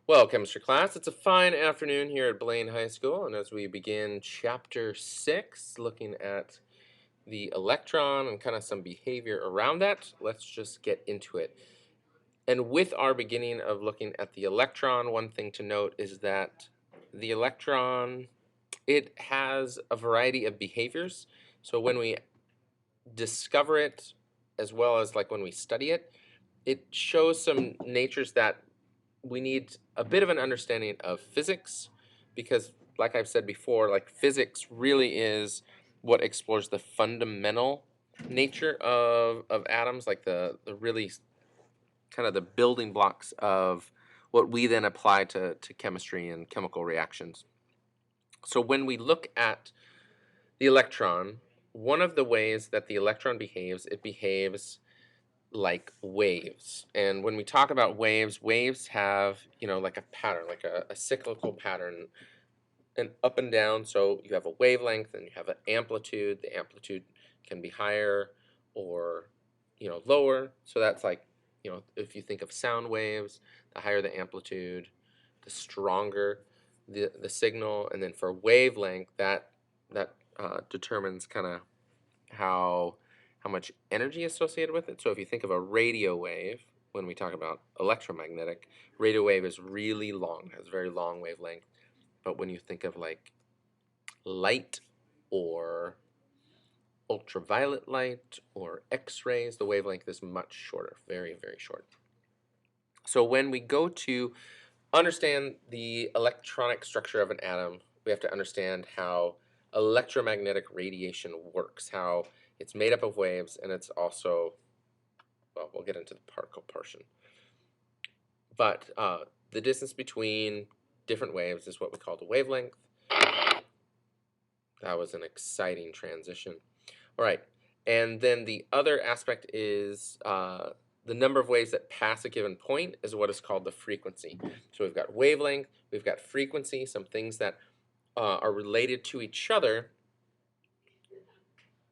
Well, chemistry class, it's a fine afternoon here at Blaine High School, and as we begin chapter 6, looking at the electron and kind of some behavior around that, let's just get into it. And with our beginning of looking at the electron, one thing to note is that the electron, it has a variety of behaviors. So when we discover it, as well as like when we study it, it shows some natures that we need a bit of an understanding of physics because, like I've said before, like physics really is what explores the fundamental nature of atoms, like the really kind of the building blocks of what we then apply to chemistry and chemical reactions. So when we look at the electron, one of the ways that the electron behaves, it behaves like waves. And when we talk about waves, waves have, like a pattern, like a cyclical pattern, and up and down. So you have a wavelength and you have an amplitude. The amplitude can be higher or, lower. So that's like, if you think of sound waves, the higher the amplitude, the stronger the signal. And then for wavelength, that determines kind of how much energy is associated with it. So if you think of a radio wave, when we talk about electromagnetic, radio wave is really long, has very long wavelength. But when you think of like light or ultraviolet light or X-rays, the wavelength is much shorter, very, very short. So when we go to understand the electronic structure of an atom, we have to understand how electromagnetic radiation works, how it's made up of waves, and it's also, well, we'll get into the particle portion. But the distance between different waves is what we call the wavelength. That was an exciting transition. All right, and then the other aspect is the number of waves that pass a given point is what is called the frequency. So we've got wavelength, we've got frequency, some things that are related to each other.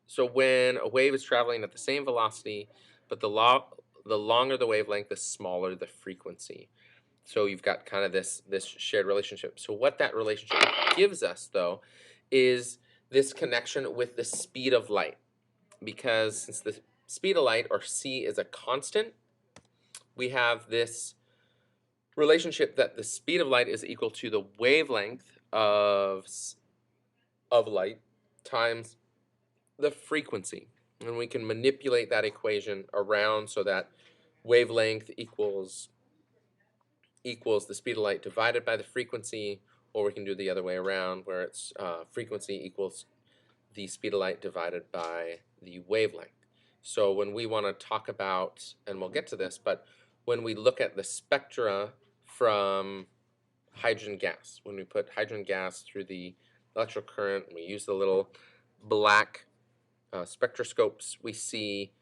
So when a wave is traveling at the same velocity, but the longer the wavelength, the smaller the frequency. So you've got kind of this shared relationship. So what that relationship gives us, though, is this connection with the speed of light. Because since the speed of light, or c, is a constant, we have this relationship that the speed of light is equal to the wavelength of light times the frequency. And we can manipulate that equation around so that wavelength equals the speed of light divided by the frequency, or we can do the other way around where it's frequency equals the speed of light divided by the wavelength. So when we want to talk about, and we'll get to this, but when we look at the spectra from hydrogen gas, when we put hydrogen gas through the electrical current, and we use the little black spectroscopes, we see,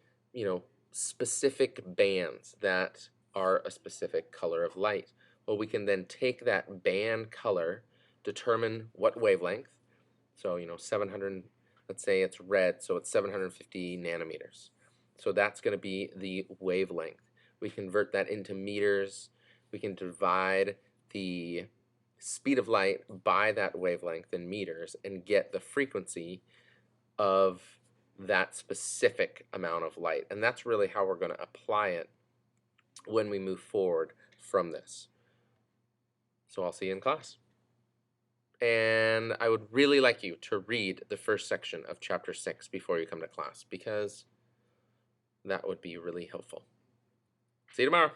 specific bands that are a specific color of light. Well, we can then take that band color, determine what wavelength. So, 700, let's say it's red, so it's 750 nanometers. So that's going to be the wavelength. We convert that into meters. We can divide the speed of light by that wavelength in meters and get the frequency of that specific amount of light. And that's really how we're going to apply it when we move forward from this. So I'll see you in class. And I would really like you to read the first section of chapter 6 before you come to class, because that would be really helpful. See you tomorrow.